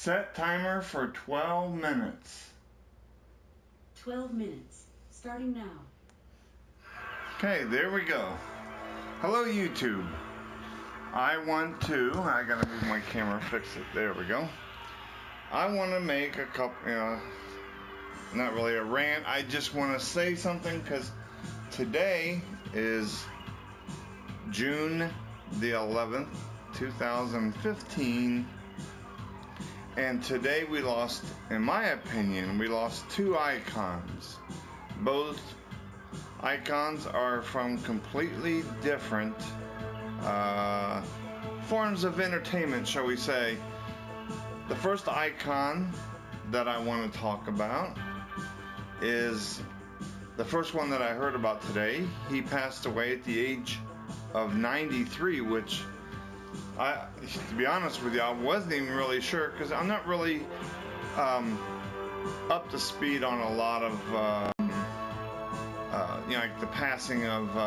Set timer for 12 minutes. 12 minutes. Starting now. Okay, there we go. Hello, YouTube. I gotta move my camera, fix it. There we go. I want to make a couple, not really a rant. I just want to say something because today is June the 11th, 2015. And today we lost, in my opinion, we lost two icons. Both icons are from completely different forms of entertainment, shall we say. The first icon that I want to talk about is the first one that I heard about today. He passed away at the age of 93, which to be honest with you, I wasn't even really sure because I'm not really up to speed on a lot of like the passing of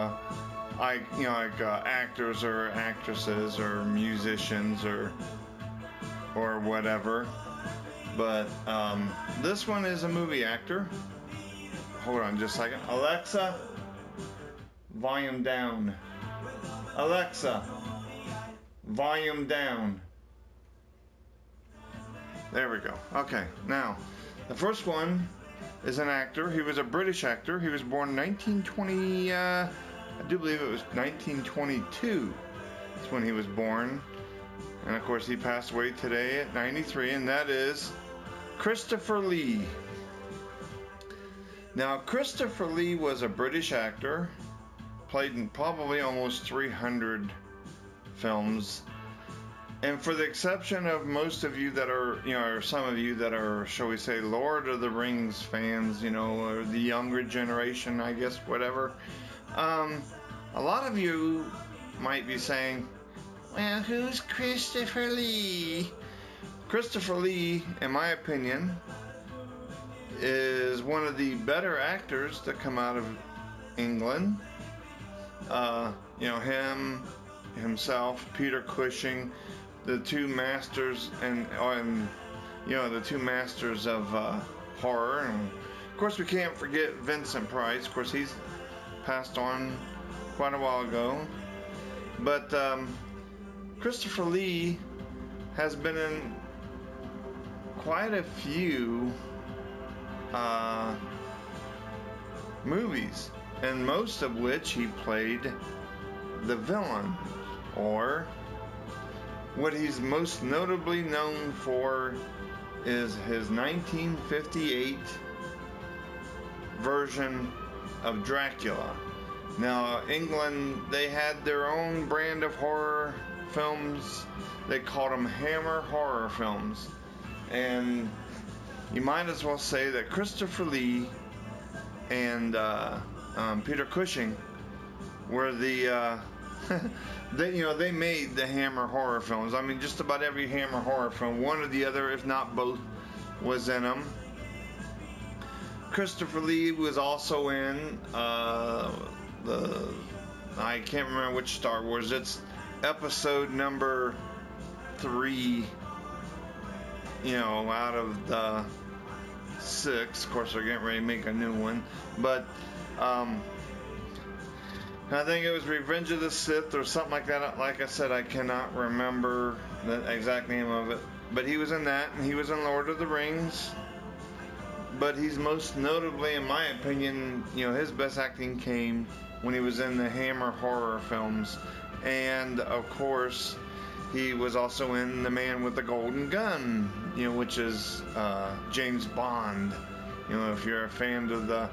actors or actresses or musicians or whatever. But this one is a movie actor. Hold on just a second. Alexa, volume down. Alexa, volume down. There we go. Okay, now the first one is an actor. He was a British actor. He was born in 1920. I do believe it was 1922. That's when he was born. And of course, he passed away today at 93, and that is Christopher Lee. Now, Christopher Lee was a British actor, played in probably almost 300 films. And for the exception of most of you that are, or some of you that are, shall we say, Lord of the Rings fans, or the younger generation, I guess, whatever, a lot of you might be saying, well, who's Christopher Lee? Christopher Lee, in my opinion, is one of the better actors to come out of England. Himself, Peter Cushing, the two masters, and the two masters of horror. And of course, we can't forget Vincent Price. Of course, he's passed on quite a while ago. But Christopher Lee has been in quite a few movies, and most of which he played the villain, or what he's most notably known for is his 1958 version of Dracula. Now, England, they had their own brand of horror films. They called them Hammer horror films. And you might as well say that Christopher Lee and Peter Cushing were the they made the Hammer horror films. I mean, just about every Hammer horror film, one or the other, if not both, was in them. Christopher Lee was also in I can't remember which Star Wars. It's episode number 3. Out of the 6. Of course, they're getting ready to make a new one, but I think it was Revenge of the Sith or something like that. Like I said, I cannot remember the exact name of it. But he was in that, and he was in Lord of the Rings. But he's most notably, in my opinion, his best acting came when he was in the Hammer horror films. And, of course, he was also in The Man with the Golden Gun, which is James Bond. If you're a fan of the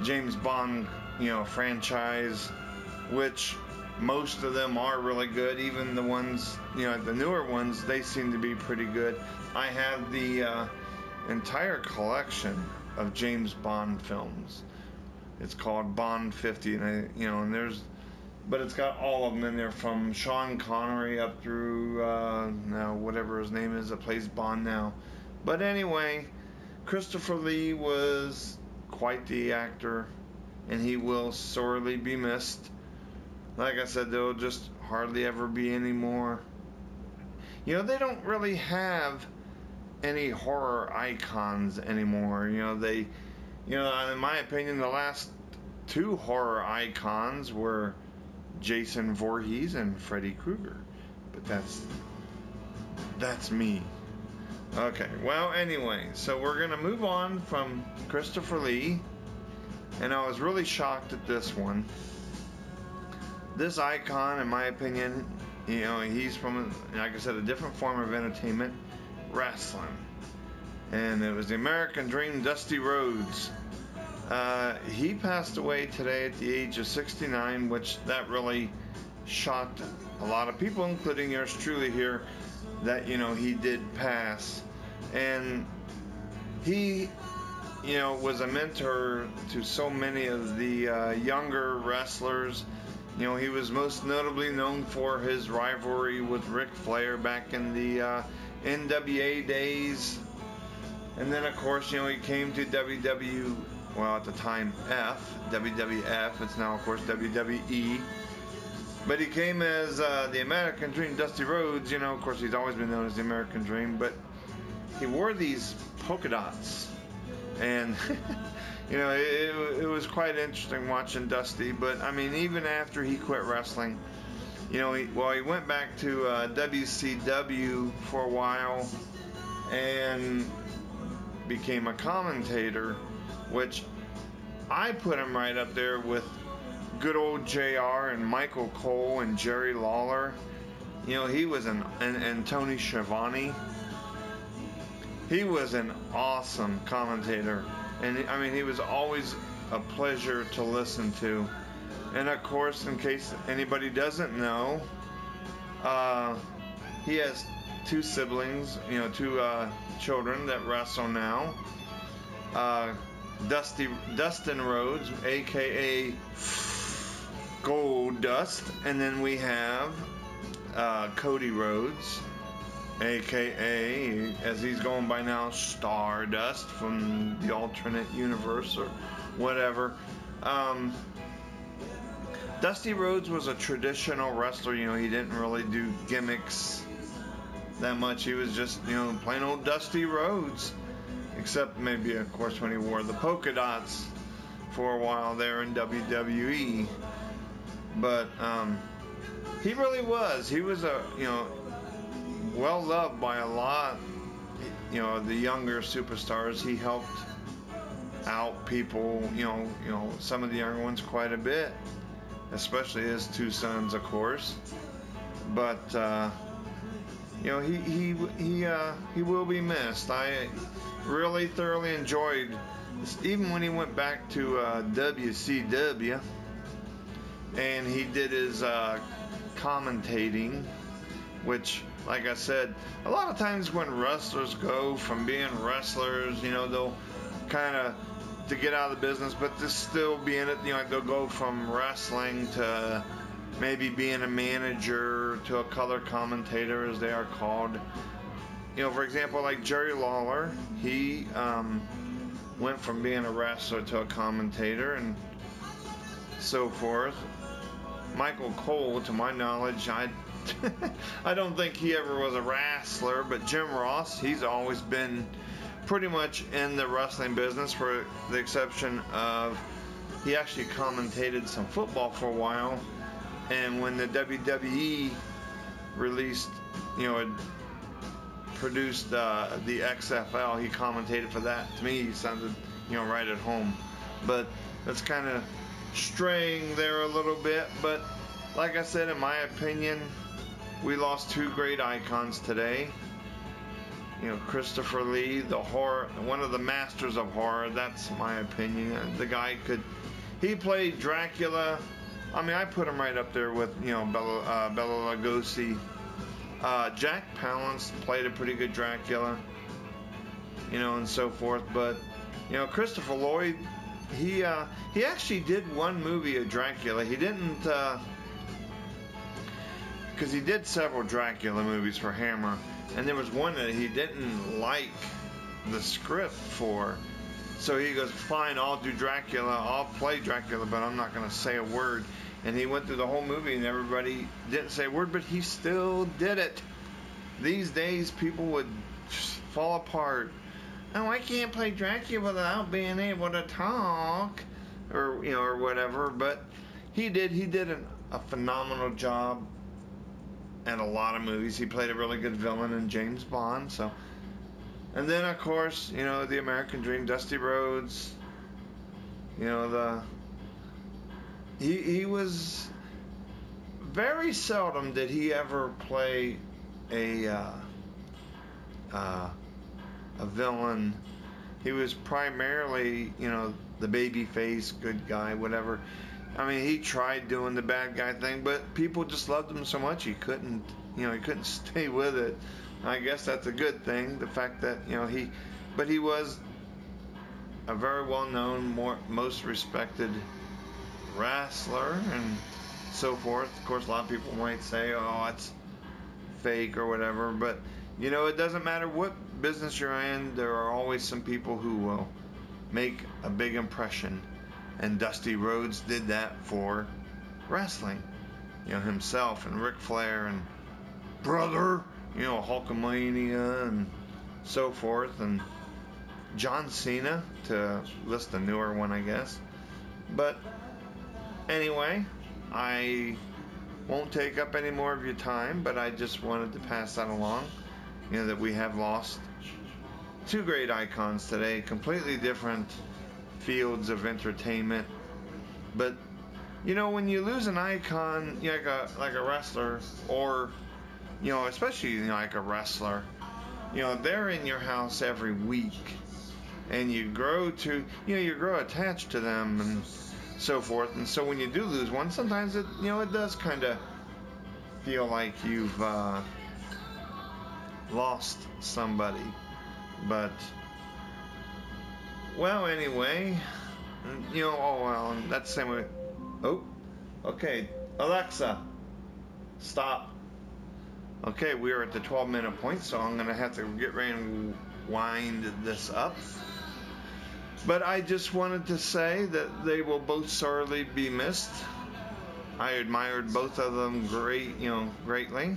James Bond franchise, which most of them are really good. Even the ones, the newer ones, they seem to be pretty good. I have the entire collection of James Bond films. It's called Bond 50, and but it's got all of them in there, from Sean Connery up through whatever his name is that plays Bond now. But anyway, Christopher Lee was quite the actor, and he will sorely be missed. Like I said, there will just hardly ever be any more. You know, they don't really have any horror icons anymore. You know, they, you know, in my opinion, the last two horror icons were Jason Voorhees and Freddy Krueger. But that's me. Okay, well, anyway, so we're going to move on from Christopher Lee, and I was really shocked at this one. This icon, in my opinion, you know, he's from, like I said, a different form of entertainment, wrestling. And it was the American Dream, Dusty Rhodes. He passed away today at the age of 69, which that really shocked a lot of people, including yours truly here, that, you know, he did pass. And he, you know, was a mentor to so many of the younger wrestlers. You know, he was most notably known for his rivalry with Ric Flair back in the NWA days. And then, of course, you know, he came to well, at the time, WWF. It's now, of course, WWE. But he came as the American Dream, Dusty Rhodes. You know, of course, he's always been known as the American Dream. But he wore these polka dots. And, you know, it was quite interesting watching Dusty. But, I mean, even after he quit wrestling, you know, he went back to WCW for a while and became a commentator, which I put him right up there with good old JR and Michael Cole and Jerry Lawler. You know, he was and Tony Schiavone. He was an awesome commentator, and I mean, he was always a pleasure to listen to. And of course, in case anybody doesn't know, he has two siblings, you know, two children that wrestle now. Dustin Rhodes, aka Gold Dust, and then we have Cody Rhodes, aka, as he's going by now, Stardust from the alternate universe or whatever. Dusty Rhodes was a traditional wrestler. You know, he didn't really do gimmicks that much. He was just, you know, plain old Dusty Rhodes. Except maybe, of course, when he wore the polka dots for a while there in WWE. But he really was. He was a, you know, well loved by a lot, you know, the younger superstars. He helped out people, you know, some of the younger ones quite a bit, especially his two sons, of course. But you know, he will be missed. I really thoroughly enjoyed, even when he went back to WCW and he did his commentating, which, like I said, a lot of times when wrestlers go from being wrestlers, you know, they'll kind of, to get out of the business, but to still be in it, you know, they'll go from wrestling to maybe being a manager to a color commentator, as they are called. You know, for example, like Jerry Lawler, he went from being a wrestler to a commentator and so forth. Michael Cole, to my knowledge, I don't think he ever was a wrestler, but Jim Ross, he's always been pretty much in the wrestling business, for the exception of he actually commentated some football for a while. And when the WWE released, you know, produced the XFL, he commentated for that. To me, he sounded, you know, right at home. But that's kind of straying there a little bit. But like I said, in my opinion, we lost two great icons today. You know, Christopher Lee, the horror, one of the masters of horror. That's my opinion. The guy he played Dracula. I mean, I put him right up there with, you know, Bela Lugosi. Jack Palance played a pretty good Dracula, you know, and so forth. But, you know, Christopher Lloyd, he actually did one movie of Dracula. He didn't, because he did several Dracula movies for Hammer, and there was one that he didn't like the script for. So he goes, fine, I'll do Dracula, I'll play Dracula, but I'm not going to say a word. And he went through the whole movie and everybody didn't say a word, but he still did it. these days people would just fall apart. Oh, I can't play Dracula without being able to talk, or or whatever. But he did a phenomenal job in a lot of movies. He played a really good villain in James Bond. So, and then of course, the American Dream, Dusty Rhodes. He was very seldom did he ever play a villain. He was primarily, the baby face, good guy, whatever. I mean, he tried doing the bad guy thing, but people just loved him so much he couldn't stay with it. I guess that's a good thing. The fact that but he was a very well-known, most respected wrestler and so forth. Of course, a lot of people might say, "Oh, it's fake" or whatever, but it doesn't matter what business you're in. There are always some people who will make a big impression, and Dusty Rhodes did that for wrestling. Himself and Ric Flair and Brother, Hulkamania and so forth, and John Cena, to list a newer one, I guess. But anyway, I won't take up any more of your time, but I just wanted to pass that along. That we have lost two great icons today, completely different fields of entertainment. But when you lose an icon, like a wrestler, or especially like a wrestler, they're in your house every week, and you grow attached to them and so forth. And so when you do lose one, sometimes it does kind of feel like you've lost somebody. But well, anyway, that's the same way. Oh, okay, Alexa, stop. Okay, we are at the 12-minute point, so I'm gonna have to get ready and wind this up. But I just wanted to say that they will both sorely be missed. I admired both of them greatly.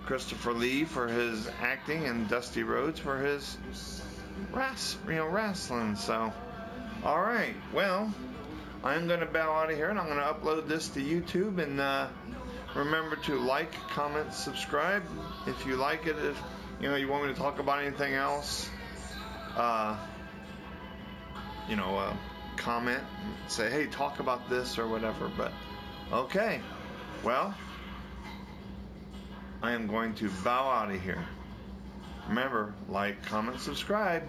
Christopher Lee for his acting, and Dusty Rhodes for his wrestling. So, all right, well, I'm gonna bow out of here, and I'm gonna upload this to YouTube. And remember to like, comment, subscribe if you like it. If you want me to talk about anything else, comment, say, hey, talk about this or whatever. But okay, well, I am going to bow out of here. Remember, like, comment, subscribe.